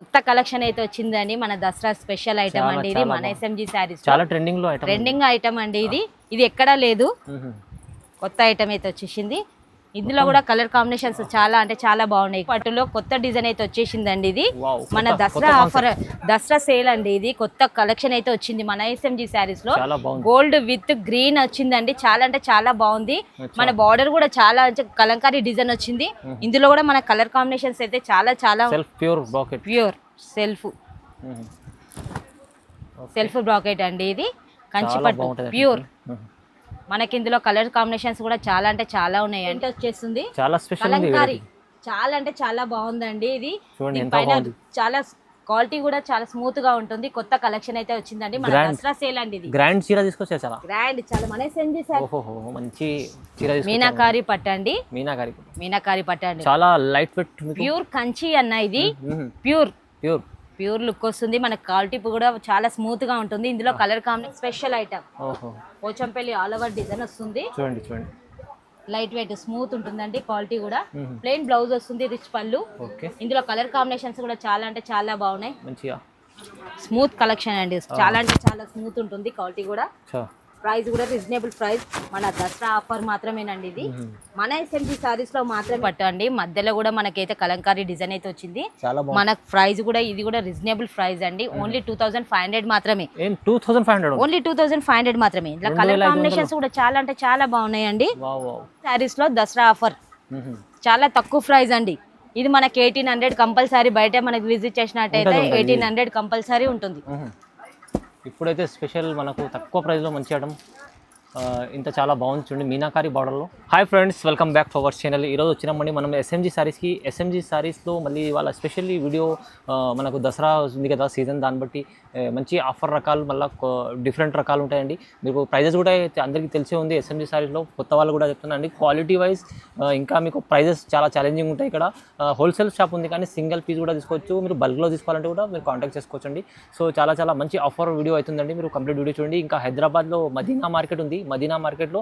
కొత్త కలెక్షన్ అయితే వచ్చిందండి. మన దసరా స్పెషల్ ఐటమ్ అండి ఇది. మన ఎస్ఎంజీ శారీస్ చాలా ట్రెండింగ్ ఐటమ్ అండి ఇది ఎక్కడా లేదు. కొత్త ఐటమ్ అయితే వచ్చేసింది. ఇందులో కూడా కలర్ కాంబినేషన్స్ చాలా అంటే చాలా బాగున్నాయి. పట్టులో కొత్త డిజైన్ అయితే వచ్చేసిందండి ఇది. మన దసరా ఆఫర్, దసరా సేల్ అండి ఇది. కొత్త కలెక్షన్ అయితే వచ్చింది మన ఎస్ఎంజీ శారీస్ లో. గోల్డ్ విత్ గ్రీన్ వచ్చిందండి. చాలా అంటే చాలా బాగుంది. మన బార్డర్ కూడా చాలా కలంకారీ డిజైన్ వచ్చింది. ఇందులో కూడా మన కలర్ కాంబినేషన్స్ అయితే చాలా చాలా ప్యూర్ సెల్ఫ్ బ్రాకెట్ అండి ఇది. కంచి పట్టు ప్యూర్. మనకి ఇందులో కలర్ కాంబినేషన్స్ కూడా చాలా అంటే చాలా ఉన్నాయి. అంటే వచ్చేస్తుంది కలంకారీ. చాలా అంటే చాలా బాగుందండి ఇది. పైన చాలా క్వాలిటీ కూడా చాలా స్మూత్ గా ఉంటుంది. కొత్త కలెక్షన్ అయితే వచ్చిందండి. మన దసరా సేల్ అండి ఇది. గ్రాండ్ చీర తీసుకొచ్చారు. గ్రాండ్ చాలా మన ఎస్ఎంజీ సార్. మంచి చీర మీనాకారి పట్టండి. మీనాకారి పట్టండి. చాలా లైట్ వెయిట్ ప్యూర్ కంచి అన్న ఇది. ప్యూర్ లుక్ వస్తుంది. మన క్వాలిటీ కూడా చాలా స్మూత్ గా ఉంటుంది. ఇందులో colour combination special item Pochampally all over design వస్తుంది. చూడండి లైట్ వెయిట్ స్మూత్ ఉంటుందండి. క్వాలిటీ కూడా ప్లెయిన్ బ్లౌజ్ వస్తుంది. రిచ్ పళ్ళు. ఇందులో కలర్ కాంబినేషన్స్ కూడా చాలా అంటే చాలా బాగున్నాయి. స్మూత్ కలెక్షన్ అండి. చాలా అంటే చాలా స్మూత్ ఉంటుంది. క్వాలిటీ కూడా. ప్రైస్ కూడా రీజనబుల్ ప్రైస్. మన దసరా ఆఫర్ మాత్రమేనండి ఇది. మన ఎస్ఎంజీ సారీస్ లో మాత్రమే పట్టండి. మధ్యలో కూడా మనకైతే కలంకారీ డిజైన్ అయితే వచ్చింది. మన ప్రైస్ కూడా ఇది కూడా రీజనబుల్ ప్రైస్ అండి. ఓన్లీ 2500 మాత్రమే. ఓన్లీ 2500 మాత్రమే. ఇలా కలర్ కాంబినేషన్స్ కూడా చాలా అంటే చాలా బాగున్నాయండి. సారీస్ లో దసరా ఆఫర్ చాలా తక్కువ ప్రైస్ అండి. ఇది మనకి 1800 కంపల్సరీ. బయట మనకి విజిట్ చేసినట్టయితే 1800 కంపల్సరీ ఉంటుంది. ఇప్పుడైతే స్పెషల్ మనకు తక్కువ ప్రైస్లో మంచి ఐటమ్ ఇంత చాలా బాగుంది. చూడండి మీనాకారి బార్డర్లో. Hi friends, welcome back to our channel. ఈరోజు వచ్చినామండి మనం ఎస్ఎంజీ సారీస్కి. ఎస్ఎంజీ సారీస్లో మళ్ళీ వాళ్ళ స్పెషల్లీ వీడియో మనకు దసరా ఉంది కదా సీజన్, దాన్ని బట్టి మంచి ఆఫర్ రకాలు మళ్ళీ డిఫరెంట్ రకాలు ఉంటాయండి. మీకు ప్రైజెస్ కూడా అందరికీ తెలిసే ఉంది. ఎస్ఎంజీ సారీస్లో కొత్త వాళ్ళు కూడా చెప్తున్నాండి. క్వాలిటీ వైజ్ ఇంకా మీకు ప్రైజెస్ చాలా ఛాలెంజింగ్ ఉంటాయి. ఇక్కడ హోల్సేల్ షాప్ ఉంది కానీ సింగిల్ పీస్ కూడా తీసుకోవచ్చు. మీరు బల్క్లో తీసుకోవాలంటే కూడా మీరు కాంటాక్ట్ చేసుకోవచ్చు అండి. సో చాలా చాలా మంచి ఆఫర్ వీడియో అవుతుందండి. మీరు కంప్లీట్ వీడియో చూడండి. ఇంకా హైదరాబాద్లో మదీనా మార్కెట్ ఉంది. మదీనా మార్కెట్లో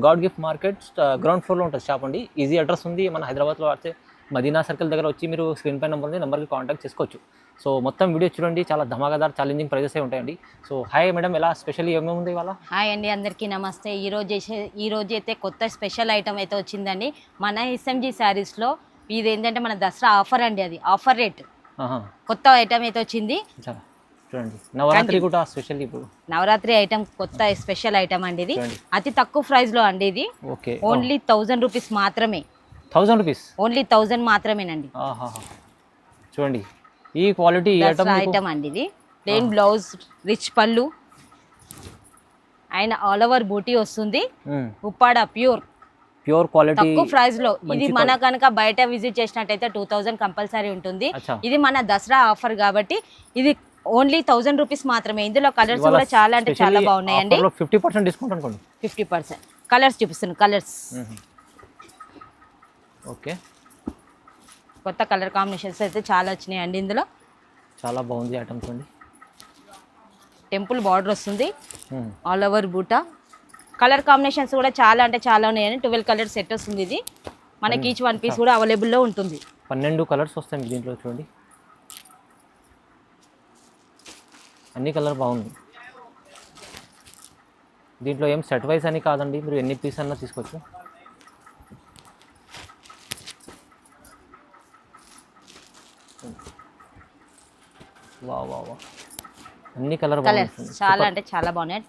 గాడ్ గిఫ్ట్ మార్కెట్ గ్రౌండ్ ఫ్లోర్లో ఉంటుంది షాప్ అండి. ఈజీ అడ్రస్ ఉంది. మన హైదరాబాద్లో అయితే మదీనా సర్కిల్ దగ్గర వచ్చి మీరు స్క్రీన్ పై నెంబర్ ఉంది, నెంబర్కి కాంటాక్ట్ చేసుకోవచ్చు. సో మొత్తం వీడియో చూడండి. చాలా ధమాకాదార్ ఛాలెంజింగ్ ప్రైజెస్ ఉంటాయండి. సో హాయ్ మేడం, ఎలా స్పెషల్ ఏమేమి ఉంది ఇవాళ? హాయ్ అండి, అందరికీ నమస్తే. ఈ రోజు అయితే కొత్త స్పెషల్ ఐటమ్ అయితే వచ్చింది మన ఎస్ఎంజీ శారీస్లో. ఇది ఏంటంటే మన దసరా ఆఫర్ అండి. అది ఆఫర్ రేట్ కొత్త ఐటమ్ అయితే వచ్చింది. చూడండి నవరాత్రి కూడా స్పెషల్. ఇప్పుడు నవరాత్రి ఐటమ్ కొత్త స్పెషల్ ఐటమ్ అండి ఇది. అతి తక్కువ ప్రైస్ లో అండి ఇది. ఓన్లీ 1000 రూపీస్ మాత్రమే. 1000 రూపీస్ ఓన్లీ 1000 మాత్రమేనండి. చూడండి ఈ క్వాలిటీ ఐటమ్ అండి ఇది. ప్లెయిన్ బ్లౌజ్, రిచ్ పళ్ళు, ఆయన ఆల్ ఓవర్ బూటీ వస్తుంది. ఉప్పాడ ప్యూర్ క్వాలిటీ తక్కువ ప్రైస్ లో. ఇది మన కనుక బయట విజిట్ చేసినట్టయితే 2000 కంపల్సరీ ఉంటుంది. ఇది మన దసరా ఆఫర్ కాబట్టి ఇది ఓన్లీ 1000 రూపీస్ మాత్రమే. ఇందులో కలర్స్ కూడా చాలా అంటే చాలా బాగున్నాయండి. 50% డిస్కౌంట్ అనుకోండి. 50% కలర్స్ చూపిస్తున్నాను. Colours okay. కొత్త కలర్ కాంబినేషన్స్ అయితే చాలా వచ్చినాయండి. ఇందులో చాలా బాగుంది ఐటమ్. చూడండి టెంపుల్ బార్డర్ వస్తుంది. ఆల్ ఓవర్ బూటా. కలర్ కాంబినేషన్స్ కూడా చాలా అంటే చాలా ఉన్నాయండి. 12 కలర్ సెట్ వస్తుంది. ఇది మనకి ఈచ్ వన్ పీస్ కూడా అవైలబుల్లో ఉంటుంది. 12 కలర్స్ వస్తాయి దీంట్లో. చూడండి అన్ని కలర్ బాగుంది. దీంట్లో ఏం సెట్ వైస్ అని కాదండి, మీరు ఎన్ని పీస్ అన్నా తీసుకోవచ్చు. వా అన్ని కలర్స్ చాలా అంటే చాలా బాగున్నాయి.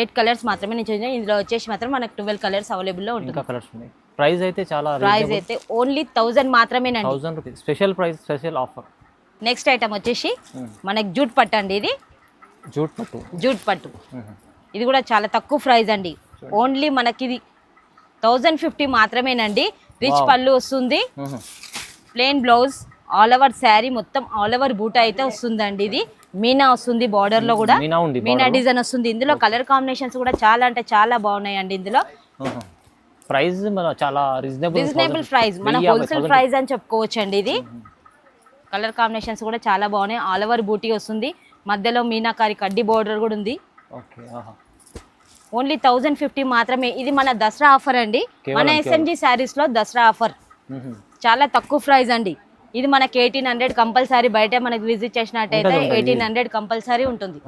8 కలర్స్ మాత్రమే నేను చూసాను. ఇందులో వచ్చేసి మాత్రం మనకు 12 కలర్స్ అవైలబుల్లో ఉంటుంది. ఇంకా కలర్స్ ఉన్నాయి. ప్రైస్ అయితే చాలా ప్రైస్ అయితే ఓన్లీ 1000 మాత్రమేనండి. 1000 rupees special price, special offer. Next item వచ్చేసి మనకి జూట్ పట్టు అండి. ఇది జూట్ పట్టు. ఇది కూడా చాలా తక్కువ ప్రైస్ అండి. ఓన్లీ మనకి ఇది 1050 మాత్రమేనండి. రిచ్ పళ్ళు వస్తుంది. Plain blouse, all over sari మొత్తం ఆల్ ఓవర్ బూటా అయితే వస్తుందండి. ఇది మీనా వస్తుంది. బార్డర్ లో కూడా మీనా డిజైన్ వస్తుంది. ఇందులో కలర్ కాంబినేషన్స్ కూడా చాలా అంటే చాలా బాగున్నాయండి. ఇందులో ప్రైస్ చాలా రీజనబుల్ ప్రైస్, మన హోల్సేల్ ప్రైస్ అని చెప్పుకోవచ్చు అండి. ఇది కలర్ కాంబినేషన్స్ కూడా చాలా బాగున్నాయి. ఆల్ ఓవర్ బూటీ వస్తుంది. మధ్యలో మీనాకారి కడ్డీ బోర్డర్ కూడా ఉంది. ఓన్లీ 1050 మాత్రమే. ఇది మన దసరా ఆఫర్ అండి. మన ఎస్ఎంజీ శారీస్ లో దసరా ఆఫర్ చాలా తక్కువ ప్రైస్ అండి. ఇది మనకి 1800 కంపల్సరీ, బయట మనకి విజిట్ చేసినట్టయితే 1800 కంపల్సరీ ఉంటుంది.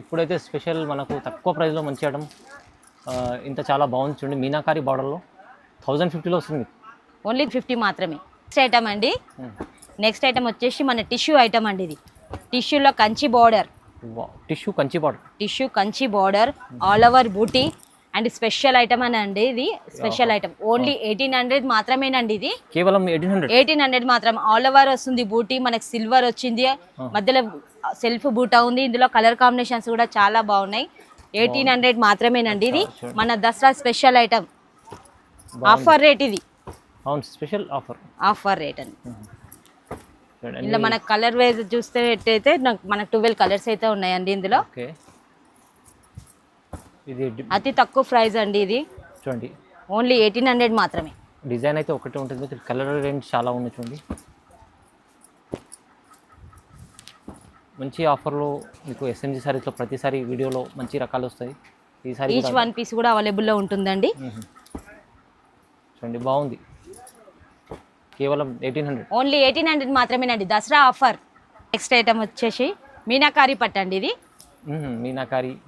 ఇప్పుడైతే స్పెషల్ మనకు తక్కువ ప్రైస్లో మంచి ఐటమ్, ఇంత చాలా బాగుంది చూడండి. మీనాకారి బార్డర్లో 1050లో వస్తుంది. ఓన్లీ 50 మాత్రమే. నెక్స్ట్ ఐటమ్ అండి, నెక్స్ట్ ఐటమ్ వచ్చేసి మన టిష్యూ ఐటమ్ అండి. ఇది టిష్యూలో Kanchi border, tissue Kanchi border, tissue Kanchi border, all over బూటీ అండ్ స్పెషల్ ఐటమ్ అని అండి. ఇది స్పెషల్ ఐటమ్ ఓన్లీ 1800 మాత్రమేనండి. ఇది కేవలం 1800 మాత్రం. ఆల్ ఓవర్ వస్తుంది బూటీ, మనకి సిల్వర్ వచ్చింది, మధ్యలో సెల్ఫ్ బూటా ఉంది. ఇందులో కలర్ కాంబినేషన్స్ కూడా చాలా బాగున్నాయి. 1800 మాత్రమేనండి. ఇది మన Dasara special item, offer rate ఇది. అవును, స్పెషల్ ఆఫర్, ఆఫర్ రేట్ అండి. ఇందులో మనకు కలర్ వైజ్ చూస్తే అయితే మనకు 12 కలర్స్ అయితే ఉన్నాయండి ఇందులో. ఇది అతి తక్కువ ప్రైస్ అండి. ఇది చూడండి ఓన్లీ 1800 మాత్రమే. డిజైన్ అయితే ఒకటే ఉంటుంది, కలర్ రేంజ్ చాలా ఉంది చూడండి. మంచి ఆఫర్లో మీకు ఎస్ఎంజీ సారీస్లో ప్రతిసారి వీడియోలో మంచి రకాలు వస్తాయి. ఈసారి ఈచ్ వన్ పీస్ కూడా అవైలబుల్లో ఉంటుందండి. చూడండి బాగుంది, కేవలం 1800, ఓన్లీ 1800 మాత్రమేనండి, దసరా ఆఫర్. నెక్స్ట్ ఐటమ్ వచ్చేసి మీనాకారి పట్టు అండి. ఇది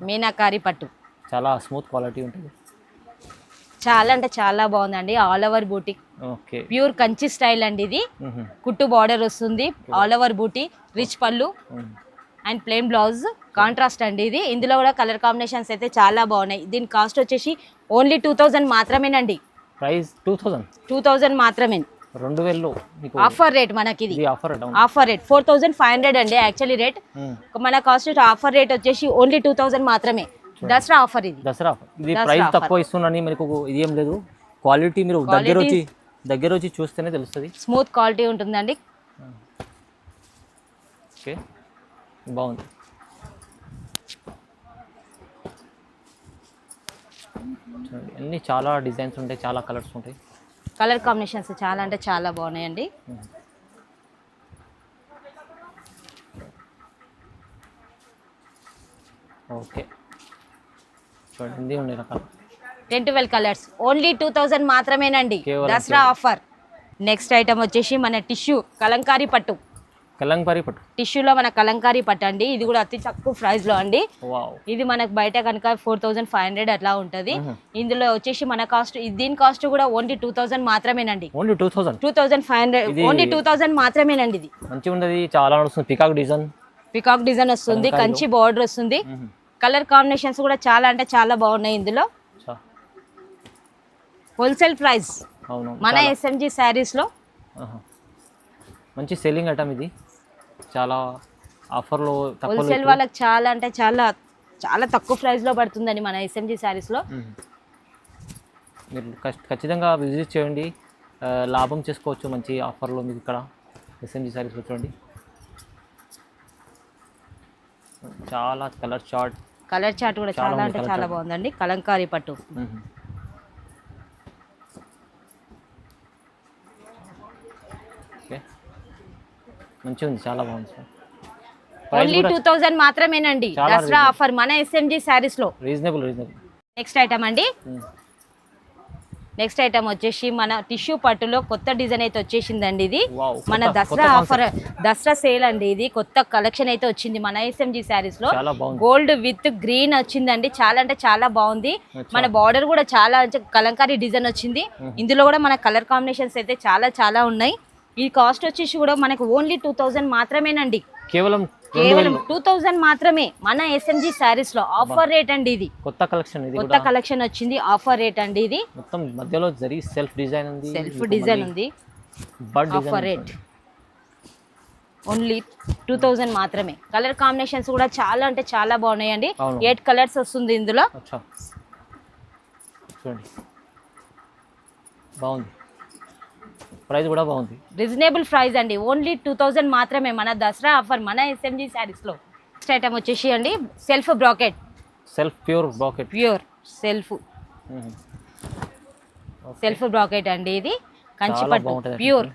మీనాకారి పట్టు చాలా స్మూత్ క్వాలిటీ ఉంటుంది, చాలా అంటే చాలా బాగుందండి. ఆల్ ఓవర్ బూటీ, ఓకే, ప్యూర్ కంచి స్టైల్ అండి. ఇది కుట్టు బార్డర్ వస్తుంది, ఆల్ ఓవర్ బూటీ, రిచ్ పళ్ళు అండ్ ప్లెయిన్ బ్లౌజ్, కాంట్రాస్ట్ అండి. ఇది ఇందులో కూడా కలర్ కాంబినేషన్స్ అయితే చాలా బాగున్నాయి. దీని కాస్ట్ వచ్చేసి ఓన్లీ 2000 మాత్రమేనండి. ప్రైస్ 2000 మాత్రమే. 2000లో ఆఫర్ రేట్ మనకి. ఇది ఆఫర్ రేట్ 4500 అండి యాక్చువల్లీ రేట్. మన కాస్ట్ ఆఫర్ రేట్ వచ్చేసి ఓన్లీ 2000 మాత్రమే. దసరా ఆఫర్ ఇది, దసరా ఆఫర్. ఇది ప్రైస్ తక్కువ ఇస్తున్నాను మీకు ఇది ఏం లేదు, క్వాలిటీ మీరు దగ్గర వచ్చి చూస్తేనే తెలుస్తుంది. స్మూత్ క్వాలిటీ ఉంటుందండి. ఓకే, బాగుంది. అన్ని చాలా డిజైన్స్ ఉంటాయి, చాలా కలర్స్ ఉంటాయి, కలర్ కాంబినేషన్స్ చాలా అంటే చాలా బాగున్నాయండి. ఓకే, చూడండి ఉన్నాయి రకాలు, 10-12 కలర్స్, ఓన్లీ 2000 మాత్రమేనండి, దసరా ఆఫర్. నెక్స్ట్ ఐటమ్ వచ్చేసి మన టిష్యూ కలంకారీ పట్టు. టిష్యూలో మన కలంకారీ పట్టు అండి. ఇది కూడా అతి తక్కువ ప్రైస్ లో అండి. ఇది మనకు బయట కనుక 4500 అట్లా ఉంటది. ఇందులో వచ్చేసి మన కాస్ట్, దీని కాస్ట్ కూడా ఓన్లీ 2000 మాత్రమేనండి. 2500, ఓన్లీ 2000 మాత్రమేనండి. ఇది మంచిగా ఉండదు, చాలా వస్తుంది. పికాక్ డిజైన్ వస్తుంది, కంచి బార్డర్ వస్తుంది. కలర్ కాంబినేషన్స్ కూడా చాలా అంటే చాలా బాగున్నాయి. ఇందులో హోల్సేల్ ప్రైస్ మన ఎస్ఎంజీ శారీస్ లో మంచి సెల్లింగ్ ఐటమ్. ఇది చాలా ఆఫర్లో, హోల్సేల్ వాళ్ళకి చాలా అంటే చాలా చాలా తక్కువ ప్రైస్ లో పడుతుందండి మన ఎస్ఎంజీ శారీస్ లో. మీరు ఖచ్చితంగా విజిట్ చేయండి, లాభం చేసుకోవచ్చు మంచి ఆఫర్లో. మీకు ఇక్కడ ఎస్ఎంజీ శారీస్లో చూడండి చాలా కలర్ చార్ట్ కూడా చాలా అంటే చాలా బాగుందండి. కలంకారీ పట్టు మంచిగా ఉంది, చాలా బాగుంది సార్. ఓన్లీ 2000 మాత్రమేనండి, దసరా ఆఫర్ మన ఎస్ఎంజీ శారీస్ లో. రీజనబుల్. నెక్స్ట్ ఐటమ్ అండి, నెక్స్ట్ ఐటమ్ వచ్చేసి మన టిష్యూ పట్టులో కొత్త డిజైన్ అయితే వచ్చేసిందండి. ఇది మన దసరా ఆఫర్, దసరా సేల్ అండి. ఇది కొత్త కలెక్షన్ అయితే వచ్చింది మన ఎస్ఎంజీ శారీస్ లో. గోల్డ్ విత్ గ్రీన్ వచ్చిందండి, చాలా అంటే చాలా బాగుంది. మన బార్డర్ కూడా చాలా కలంకారీ డిజైన్ వచ్చింది. ఇందులో కూడా మన కలర్ కాంబినేషన్స్ అయితే చాలా చాలా ఉన్నాయి. ఈ కాస్ట్ వచ్చేసి కూడా మనకు ఓన్లీ 2000 మాత్రమేనండి, కేవలం 2000 మాత్రమే మన ఎస్ఎంజీ శారీస్ లో. ఆఫర్ రేట్ అండి. ఇది కొత్త కలెక్షన్ వచ్చింది, ఆఫర్ రేట్ అండి. ఇది మొత్తం మధ్యలో సెల్ఫ్ డిజైన్ ఉంది. ఆఫర్ రేట్ ఓన్లీ 2000 మాత్రమే. కలర్ కాంబినేషన్స్ కూడా చాలా అంటే చాలా బాగున్నాయండి. 8 కలర్స్ వస్తుంది ఇందులో. చూడండి బాగుంది, ప్రైస్ కూడా బాగుంది, రీజనబుల్ ప్రైస్ అండి. ఓన్లీ 2000 మాత్రమే మన దసరా ఆఫర్ మన ఎస్ఎంజీ శారీస్ లో. నెక్స్ట్ ఐటమ్ వచ్చేసి అండి self bracket, pure self bracket అండి. ఇది కంచి పట్టు ప్యూర్.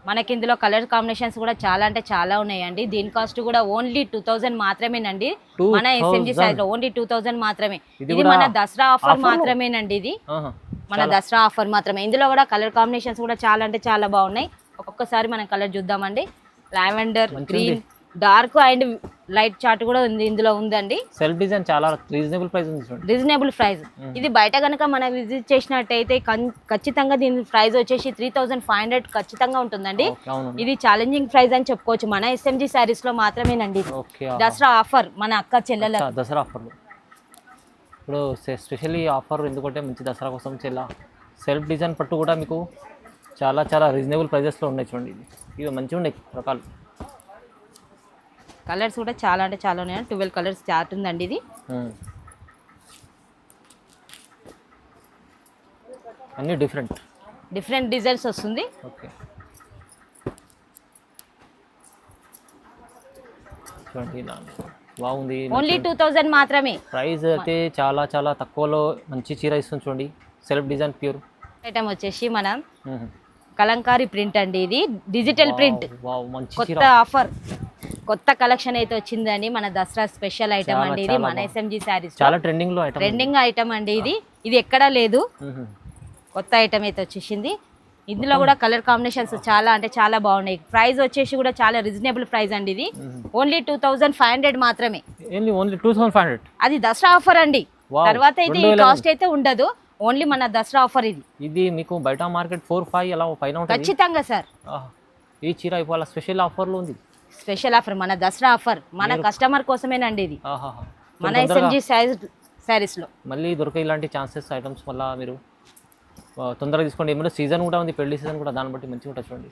మనకి ఇందులో కలర్ కాంబినేషన్స్ కూడా చాలా అంటే చాలా ఉన్నాయండి. దీని కాస్ట్ కూడా ఓన్లీ 2000 మాత్రమేనండి మన ఎస్ఎంజీ శారీస్ లో. ఓన్లీ 2000 మాత్రమే. ఇది మన దసరా ఆఫర్ మాత్రమేనండి. ఇది మన దసరా ఆఫర్ మాత్రమే. ఇందులో కూడా కలర్ కాంబినేషన్స్ కూడా చాలా అంటే చాలా బాగున్నాయి. ఒక ఒక్కసారి మనం కలర్ చూద్దామండి. Lavender, green, dark and light chart కూడా ఉంది ఇందులో ఉందండి. సెల్ఫ్ డిజైన్ చాలా రీజనబుల్ ప్రైస్ ఉంది చూడండి. Reasonable price. ఇది బయట కనుక మనం విజిట్ చేసినట్టయితే ఖచ్చితంగా దీని ప్రైస్ వచ్చేసి 3500 ఖచ్చితంగా ఉంటుందండి. ఇది ఛాలెంజింగ్ ప్రైస్ అని చెప్పుకోవచ్చు మన ఎస్ఎంజీ శారీస్ లో మాత్రమేనండి. దసరా ఆఫర్ మన అక్క చెల్లెల దసరా ఆఫర్లు ఇప్పుడు స్పెషల్లీ ఆఫర్ ఎందుకంటే మంచి దసరా కోసం చాలా సెల్ఫ్ డిజైన్ పట్టు కూడా మీకు చాలా చాలా రీజనబుల్ ప్రైజెస్లో ఉన్నాయి చూడండి. ఇవి మంచిగా ఉన్నాయి రకాలు. కలర్స్ కూడా చాలా అంటే చాలా ఉన్నాయి. 12 కలర్స్ చార్ట్ ఉందండి. ఇది అన్ని డిఫరెంట్ డిజైన్స్ వస్తుంది. ఓకే చూడండి ఇలా బాగుంది. ఓన్లీ 2000 మాత్రమే. ప్రైస్ అయితే చాలా చాలా తక్కువలో మంచి చీర ఇస్తుంది చూడండి. సెల్ఫ్ డిజైన్ ప్యూర్ ఐటమ్ వచ్చేసి మనం కలంకారీ ప్రింట్ అండి. ఇది డిజిటల్ ప్రింట్. కొత్త ఆఫర్, కొత్త కలెక్షన్ అయితే వచ్చిందండి. మన దసరా స్పెషల్ ఐటమ్ అండి. ఇది మన ఎస్ఎంజీ శారీస్ చాలా ట్రెండింగ్ ఐటమ్ అండి. ఇది ఎక్కడా లేదు. కొత్త ఐటమ్ అయితే వచ్చేసింది. ఇందులో కూడా కలర్ కాంబినేషన్స్ చాలా అంటే చాలా బాగున్నాయి. ప్రైస్ వచ్చేసి కూడా చాలా రీజనబుల్ ప్రైస్ అండి. ఇది ఓన్లీ 2500 మాత్రమే. ఓన్లీ 2500. అది దసరా ఆఫర్ అండి. తర్వాత అయితే ఈ కాస్ట్ అయితే ఉండదు. ఓన్లీ మన దసరా ఆఫర్ ఇది. ఇది మీకు బయట మార్కెట్ 4-5 అలా పైన ఉంటుంది ఖచ్చితంగా సార్. ఈ చీర ఇవాళ స్పెషల్ ఆఫర్లో ఉంది. స్పెషల్ ఆఫర్ మన దసరా ఆఫర్ మన కస్టమర్ కోసమేనండి. ఇది మన ఎస్ఎంజీ శారీస్ లో మళ్ళీ దొరికే ఇలాంటి ఛాన్సెస్ ఐటమ్స్ వల్ల మీరు తొందరగా తీసుకోండి. ఏమైనా సీజన్ కూడా ఉంది, పెళ్లి సీజన్ కూడా, దాన్ని బట్టి మంచిగా ఉంటుంది చూడండి.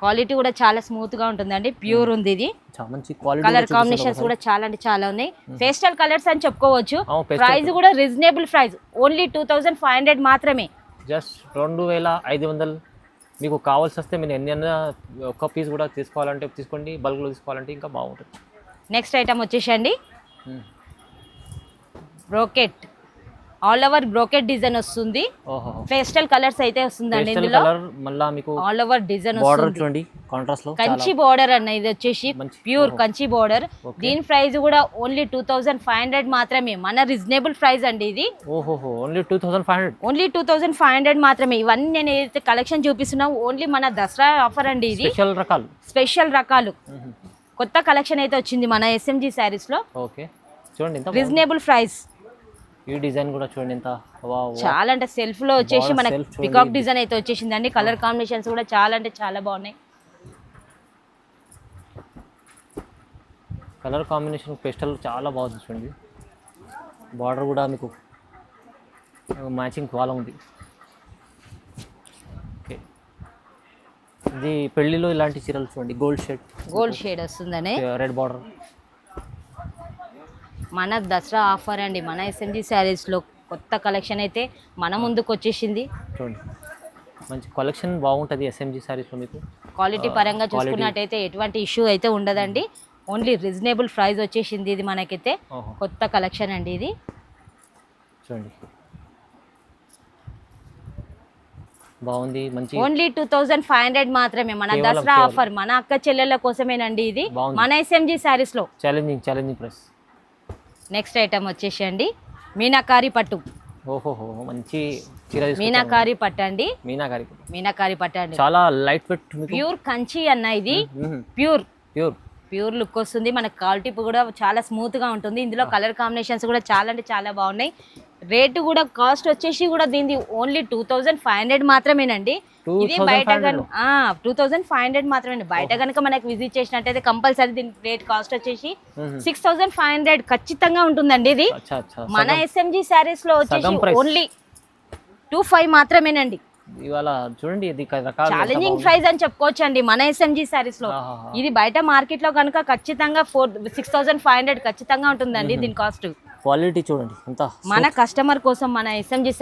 క్వాలిటీ కూడా చాలా స్మూత్ గా ఉంటుందండి. ప్యూర్ ఉంది. ఇది మంచి క్వాలిటీ. కలర్ కాంబినేషన్స్ కూడా చాలా అంటే చాలా ఉన్నాయి. పేస్టల్ కలర్స్ అని చెప్పుకోవచ్చు. ప్రైస్ కూడా రీజనబుల్ ప్రైస్. ఓన్లీ 2500 మాత్రమే. జస్ట్ 2500. మీకు కావాల్సి వస్తే మీరు ఎన్ని ఒక్క పీస్ కూడా తీసుకోవాలంటే తీసుకోండి, బల్క్లో తీసుకోవాలంటే ఇంకా బాగుంటుంది. నెక్స్ట్ ఐటమ్ వచ్చేసండి brocade. All over brocade design వస్తుంది. పేస్టల్ కలర్స్ అయితే వస్తుందండి. ఇందులో మళ్ళా మీకు ఆల్ ఓవర్ డిజైన్ బోర్డర్ చూడండి, కాంట్రాస్ట్ లో కంచి బోర్డర్ అన్న. ఇది వచ్చేసి ప్యూర్ కంచి బోర్డర్. దీని ప్రైస్ కూడా ఓన్లీ 2500 మాత్రమే. మన రీజనబుల్ ప్రైస్ అండి. ఇది ఓన్లీ 2500. ఓన్లీ 2500 మాత్రమే. ఇవన్నీ నేను ఏదైతే కలెక్షన్ చూపిస్తున్నా ఓన్లీ మన దసరా ఆఫర్ అండి. ఇది స్పెషల్ రకాలు కొత్త కలెక్షన్ అయితే వచ్చింది మన ఎస్ఎంజీ శారీస్ లో. ఓకే చూడండి, రీజనబుల్ ప్రైస్. ఈ డిజైన్ కూడా చూడండి ఎంత చాలా అంటే సెల్ఫ్ లో వచ్చేసి మన పికాక్ డిజైన్ అయితే వచ్చేసిందండి. కలర్ కాంబినేషన్స్ కూడా చాలా అంటే చాలా బాగున్నాయి. కలర్ కాంబినేషన్ పేస్టల్ చాలా బాగుంది చూడండి. బార్డర్ కూడా మీకు మ్యాచింగ్ చాలా ఉంది. ఓకే ఇది పెళ్లిలో ఇలాంటి చీరలు చూడండి. గోల్డ్ షేడ్ వస్తుందని రెడ్ బార్డర్. మన దసరా ఆఫర్ అండి. మన ఎస్ఎంజీ శారీస్లో కొత్త కలెక్షన్ అయితే మన ముందుకు వచ్చేసింది చూడండి. మంచి కలెక్షన్ బాగుంటుంది ఎస్ఎంజీ శారీస్లో. మీకు క్వాలిటీ పరంగా చూసుకున్నట్టయితే ఎటువంటి ఇష్యూ అయితే ఉండదండి. ఓన్లీ రీజనబుల్ ప్రైస్ వచ్చేసింది. ఇది మనకైతే కొత్త కలెక్షన్ అండి. ఇది చూడండి బాగుంది. మంచి ఓన్లీ 2500 మాత్రమే. మన దసరా ఆఫర్ మన అక్క చెల్లెళ్ళ కోసమేనండి. ఇది మన ఎస్ఎంజీ శారీస్లో ఛాలెంజింగ్ ప్రైస్. నెక్స్ట్ ఐటమ్ వచ్చేసి అండి మీనాకారి పట్టు. మంచి చీర. మీనాకారి పట్టు అండి. మీనాకారి పట్టు అండి. చాలా లైట్ వెయిట్ ప్యూర్ కంచి అన్న. ఇది ప్యూర్ లుక్ వస్తుంది. మన క్వాలిటీ కూడా చాలా స్మూత్ గా ఉంటుంది. ఇందులో కలర్ కాంబినేషన్స్ కూడా చాలా అంటే చాలా బాగున్నాయి. రేటు కూడా కాస్ట్ వచ్చేసి కూడా దీనిది ఓన్లీ 2500 మాత్రమేనండి. ఇది బయట 2500 మాత్రమే. బయట కనుక మనకు విజిట్ చేసినట్టయితే కంపల్సరీ దీని రేట్ కాస్ట్ వచ్చేసి 6500 ఖచ్చితంగా ఉంటుందండి. ఇది మన ఎస్ఎంజీ శారీస్ లో వచ్చేసి ఓన్లీ 25 మాత్రమేనండి. ఇవాళ చూడండి ఇది ఛాలెంజింగ్ ప్రైస్ అని చెప్పుకోవచ్చు అండి మన ఎస్ఎంజీ శారీస్ లో. ఇది బయట మార్కెట్ లో కనుక ఖచ్చితంగా 6500 ఖచ్చితంగా ఉంటుందండి దీని కాస్ట్. క్వాలిటీ చూడండి ఎంత. మన కస్టమర్ కోసం మన ఎస్ఎంజీ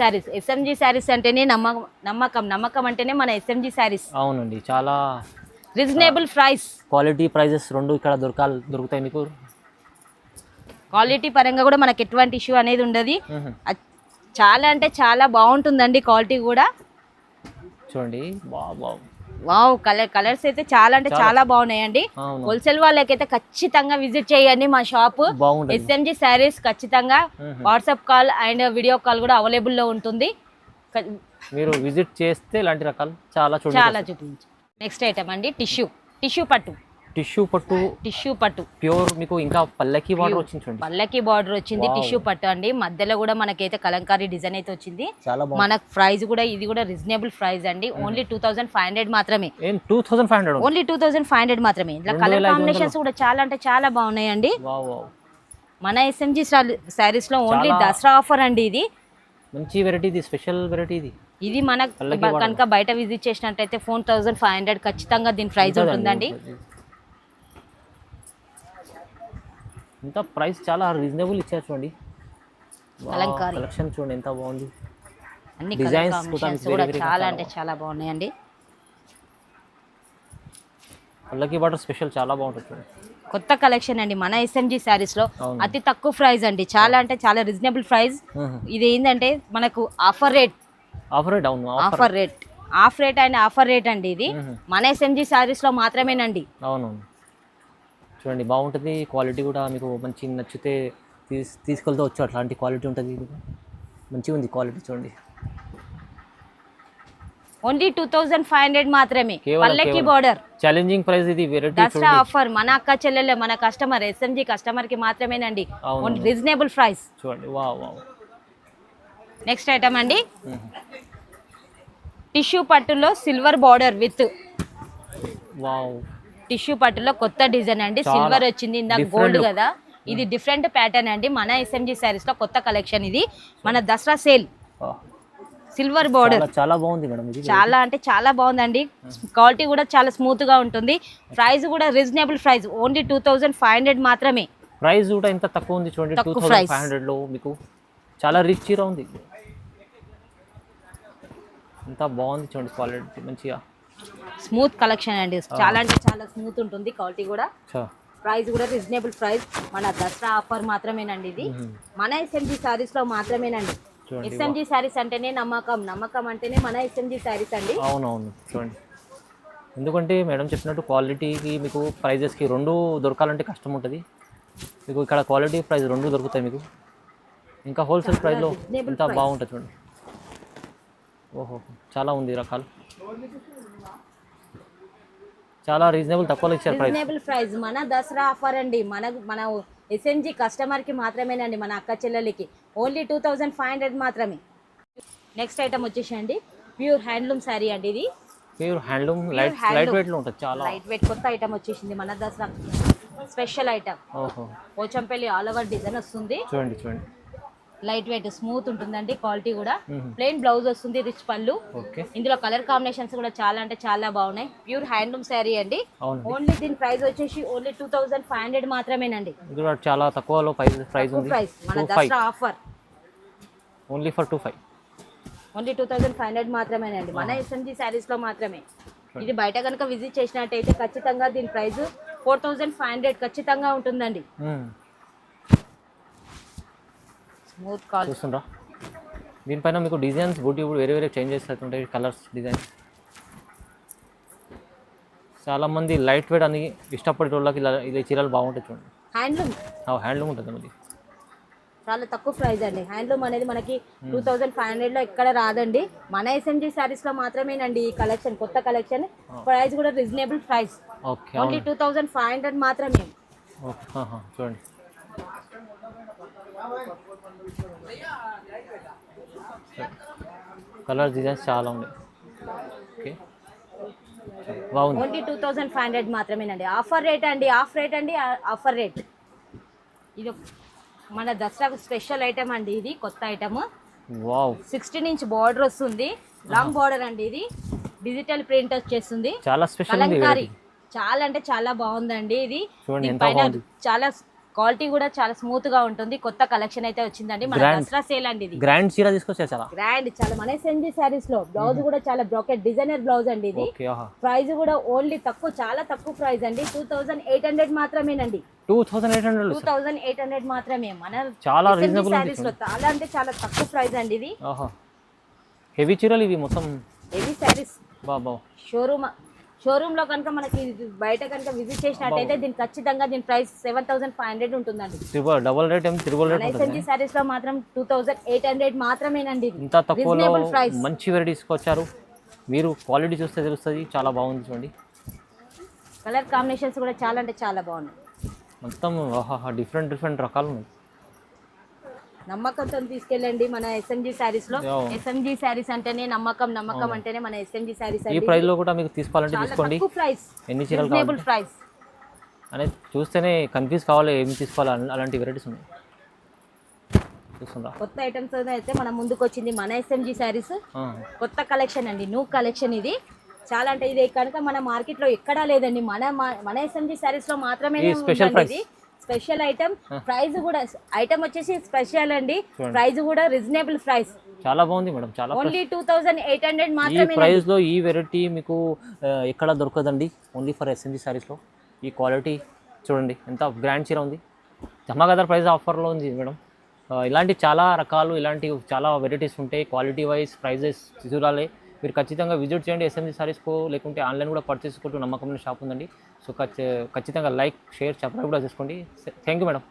శారీస్ అంటేనే నమ్మకం అంటేనే మన ఎస్ఎంజీ శారీస్. అవునండి చాలా రీజనబుల్ ప్రైస్. క్వాలిటీ ప్రైజెస్ రెండు ఇక్కడ దొరుకుతాయి మీకు. క్వాలిటీ పరంగా కూడా మనకి ఎటువంటి ఇష్యూ అనేది ఉండదు. చాలా అంటే చాలా బాగుంటుందండి క్వాలిటీ కూడా. చూడండి వావ్ కలర్స్ అయితే చాలా అంటే చాలా బాగున్నాయండి. హోల్సేల్ వాళ్ళకైతే ఖచ్చితంగా విజిట్ చేయండి మా షాప్ ఎస్ఎంజీ శారీస్. ఖచ్చితంగా WhatsApp call and video call కూడా అవైలబుల్ లో ఉంటుంది. మీరు విజిట్ చేస్తే ఇలాంటి రకాలు చాలా చూపించు. నెక్స్ట్ ఐటమ్ అండి టిష్యూ పట్టు ప్యూర్ మీకు ఇంకా పల్లకి బార్డర్ వచ్చింది చూడండి. పల్లకి బార్డర్ వచ్చింది, టిష్యూ పట్టు అండి. మధ్యలో కూడా మనకైతే కలంకారీ డిజైన్ అయితే వచ్చింది. చాలా బాగుంది. మనకు ప్రైస్ కూడా ఇది కూడా రీజనబుల్ ప్రైస్ అండి. ఓన్లీ 2500 మాత్రమే. 2500 ఓన్లీ 2500 మాత్రమే. ఇలా కలర్ కాంబినేషన్స్ కూడా చాలా అంటే చాలా బాగున్నాయండి. మన SMG శారీస్ లో ఓన్లీ దసరా ఆఫర్ అండి. ఇది మంచి వెరైటీ, ఇది స్పెషల్ వెరైటీ. ఇది మన కనుక బయట విజిట్ చేసినట్టయితే 4500 ఖచ్చితంగా దీని ప్రైస్ ఉంటుందండి. ఇంకా ప్రైస్ చాలా రీజనబుల్ ఇచ్చారు చూడండి. కలెక్షన్ చూడండి ఎంత బాగుంది. అన్ని డిజైన్స్ కూడా చాలా అంటే చాలా బాగున్నాయండి. పల్లకి బార్డర్ స్పెషల్ చాలా బాగుంటుంది చూడండి. కొత్త కలెక్షన్ అండి మన SMG శారీస్ లో. అతి తక్కువ ప్రైస్ అండి, చాలా అంటే చాలా రీజనబుల్ ప్రైస్. ఇది ఏంటంటే మనకు offer rate and offer rate అండి. ఇది మన SMG శారీస్ లో మాత్రమేనండి. అవునవును చూడండి బాగుంటుంది. క్వాలిటీ కూడా మీకు మంచి నచ్చితే తీసుకెళ్తూ వచ్చు, అట్లాంటి క్వాలిటీ ఉంటుంది. మంచిగా ఉంది క్వాలిటీ చూడండి. ఓన్లీ 2500 మాత్రమే. పల్లకి బోర్డర్ ఛాలెంజింగ్ ప్రైస్. ఇది వెరైటీ దసరా ఆఫర్ మన అక్క చెల్లెలే, మన కస్టమర్ SMG కస్టమర్ కి మాత్రమేనండి. ఓన్లీ రీజనబుల్ ప్రైస్ చూడండి. నెక్స్ట్ ఐటమ్ అండి టిష్యూ పట్టులో సిల్వర్ బార్డర్ విత్ టిష్యూ పట్టులో కొత్త డిజైన్ అండి. సిల్వర్ వచ్చింది, ఇందాక గోల్డ్ కదా. ఇది డిఫరెంట్ ప్యాటర్న్ అండి. మన SMG శారీస్ లో కొత్త కలెక్షన్. ఇది మన దసరా సేల్. సిల్వర్ బార్డర్ చాలా బాగుంది మేడం. ఇది చాలా అంటే చాలా బాగుందండి. క్వాలిటీ కూడా చాలా స్మూత్ గా ఉంటుంది. ప్రైస్ కూడా రీజనబుల్ ప్రైస్. ఓన్లీ 2500 మాత్రమే. ప్రైస్ కూడా ఎంత తక్కువ ఉంది చూడండి. 2500 లో మీకు చాలా రిచ్ గా ఉంది. ఎంత బాగుంది చూడండి. క్వాలిటీ మంచిగా స్మూత్ కలెక్షన్ అండి. చాలా అంటే చాలా స్మూత్ ఉంటుంది. క్వాలిటీ కూడా, ప్రైస్ కూడా రీజనబుల్ ప్రైస్. మన దసరా ఆఫర్ మాత్రమేనండి. ఇది మన SMG శారీస్ లో మాత్రమేనండి. SMG శారీస్ అంటేనే నమ్మకం అంటేనే మన SMG శారీస్ అండి. అవునవును చూడండి. ఎందుకంటే మేడం చెప్పినట్టు క్వాలిటీకి మీకు ప్రైజెస్కి రెండు దొరకాలంటే కష్టం ఉంటుంది. మీకు ఇక్కడ క్వాలిటీ ప్రైస్ రెండు దొరుకుతాయి మీకు. ఇంకా హోల్సేల్ ప్రైస్లో ఎంత బాగుంటుంది చూడండి. ఓహో చాలా ఉంది రకాలు. చాలా రీజనబుల్ తక్కువలో ఇచ్చారు ప్రైస్. రీజనబుల్ ప్రైస్ మన దసరా ఆఫర్ అండి. మన SMG కస్టమర్ కి మాత్రమేనండి, మన అక్క చెల్లెలకి. ఓన్లీ 2500 మాత్రమే. నెక్స్ట్ ఐటమ్ వచ్చేసండి ప్యూర్ హ్యాండ్లూమ్ శారీ అండి. ఇది ప్యూర్ హ్యాండ్లూమ్ లైట్ వెయిట్ లో ఉంటుంది. చాలా లైట్ వెయిట్ కొత్త ఐటమ్ వచ్చేసింది. మన Dasara special item. Pochampally all over design వస్తుంది చూడండి. లైట్ వెయిట్ స్మూత్ ఉంటుందండి. క్వాలిటీ కూడా ప్లెయిన్ బ్లౌజ్ వస్తుంది, రిచ్ పళ్ళు. ఇందులో కలర్ కాంబినేషన్స్ కూడా చాలా అంటే చాలా బాగున్నాయి. ప్యూర్ హ్యాండ్లూమ్ శారీ అండి. ఓన్లీ దీని ప్రైస్ వచ్చేసి ఓన్లీ 2500 మాత్రమేనండి. చాలా తక్కువలో ప్రైస్ ఉంది. మన దసరా ఆఫర్ ఓన్లీ ఫర్ 2500 మాత్రమేనండి. మన SMG శారీస్ లో మాత్రమే. ఇది బయట కనుక విజిట్ చేసినట్టయితే ఖచ్చితంగా దీని ప్రైస్ 4500 ఖచ్చితంగా ఉంటుందండి. స్మూత్ కాల్ చూస్తుండ్రా. దీనిపైన మీకు డిజైన్స్ బూటీ వేరే చేంజెస్ అవుతుంటాయి. కలర్స్ డిజైన్స్ చాలా మంది లైట్ వెయిట్ అని ఇష్టపడే వాళ్ళకి ఇది చీరలు బాగుంటాయి చూడండి. హ్యాండ్లూమ్ ఉంటుంది. మరి చాలా తక్కువ ప్రైస్ అండి. హ్యాండ్లూమ్ అనేది మనకి 2500 లో ఎక్కడ రాదండి. మన SMG శారీస్ లో మాత్రమేనండి ఈ కలెక్షన్, కొత్త కలెక్షన్. ప్రైస్ కూడా రీజనబుల్ ప్రైస్. ఓన్లీ 2500 మాత్రమే. చూడండి కలర్ డిజైన్స్ చాలా ఉన్నాయి. బాగుంది. ఓన్లీ 2500 మాత్రమేనండి. ఆఫర్ రేట్ అండి. Offer rate. ఇది మన దసరా స్పెషల్ ఐటమ్ అండి. ఇది కొత్త ఐటమ్. 16 ఇంచ్ బార్డర్ వస్తుంది. లాంగ్ బార్డర్ అండి. ఇది డిజిటల్ ప్రింట్ వచ్చేస్తుంది. చాలా స్పెషల్ చాలా అంటే చాలా బాగుందండి. ఇది చాలా క్వాలిటీ కూడా చాలా స్మూత్ గా ఉంటుంది. కొత్త కలెక్షన్ అయితే వచ్చిందండి. మన దసరా సేల్ అండి. ఇది గ్రాండ్ చీర తీసుకొచ్చారు. చాలా గ్రాండ్. చాలా మన SMG శారీస్ లో బ్లౌజ్ కూడా చాలా బ్రాకెట్ డిజైనర్ బ్లౌజ్ అండి. ఇది ప్రైస్ కూడా ఓన్లీ చాలా తక్కువ ప్రైస్ అండి. 2800 మాత్రమేనండి. 2800 మాత్రమే. మన చాలా రీజనబుల్ శారీస్ లో చాలా అంటే చాలా తక్కువ ప్రైస్ అండి. ఇది హెవీ చీరలు. ఇవి మొత్తం హెవీ శారీస్. షోరూమ్ లో కనుక మనకి బయట కనుక విజిట్ చేసినట్టయితే దీనికి ఖచ్చితంగా దీని ప్రైస్ 7500 ఉంటుందండి. డబుల్ రేట్ SMG శారీస్ లో మాత్రం 2800 మాత్రమేనండి. ఇంత తక్కువలో మంచి వెరైటీస్ వచ్చారు. మీరు క్వాలిటీ చూస్తే తెలుస్తుంది, చాలా బాగుంది చూడండి. కలర్ కాంబినేషన్స్ కూడా చాలా అంటే చాలా బాగున్నాయి. మొత్తం డిఫరెంట్ రకాలు ఉన్నాయి. నమ్మకంతో తీసుకెళ్ళండి మన ఎస్ఎంజీ శారీస్ లో. ఎస్ఎంజీ శారీస్ అంటేనే నమ్మకం అంటేనే మన ఎస్ఎంజీ శారీస్. ఈ ప్రైస్ లో కూడా మీకు తీసుకోవాలంటే తీసుకోండి. ప్రైస్, ఎన్ని చీరలు కావాలి ప్రైస్ అనేది చూస్తేనే కన్ఫ్యూజ్ కావాలి, ఏమి తీసుకోవాలి. అలాంటి వెరైటీస్ ఉన్నాయి చూస్తుందా. కొత్త ఐటమ్స్ అయితే మన ముందుకు వచ్చింది మన ఎస్ఎంజీ శారీస్. కొత్త కలెక్షన్ అండి, న్యూ కలెక్షన్ ఇది. చాలా అంటే ఇది కనుక మన మార్కెట్ లో ఎక్కడా లేదండి, మన ఎస్ఎంజీ శారీస్ లో మాత్రమే స్పెషల్ ఐటమ్. ప్రైస్ కూడా ఐటమ్ వచ్చేసి స్పెషల్ అండి, ప్రైస్ కూడా రీజనబుల్ ప్రైస్. చాలా బాగుంది మేడం, చాలా ఓన్లీ 2800 మాత్రమే. ఈ ప్రైస్ లో ఈ వెరైటీ మీకు ఎక్కడ దొరకదండి, ఓన్లీ ఫర్ ఎస్ఎంజీ సారీస్ లో. ఈ క్వాలిటీ చూడండి, ఎంత గ్రాండ్ చీర ఉంది. ధమాకాదార్ ప్రైస్ ఆఫర్లో ఉంది మేడం. ఇలాంటి చాలా రకాలు, ఇలాంటి చాలా వెరైటీస్ ఉంటాయి. క్వాలిటీ వైజ్ ప్రైజెస్ చూడాలి. మీరు ఖచ్చితంగా విజిట్ చేయండి ఎస్ఎంజీ సారీస్కో, లేకుంటే ఆన్లైన్ కూడా పర్చేస్ కొట్టు నమ్మకమైన షాప్ ఉందండి. సో ఖచ్చితంగా లైక్, షేర్, సబ్స్క్రైబ్ కూడా చేసుకోండి. Thank you madam.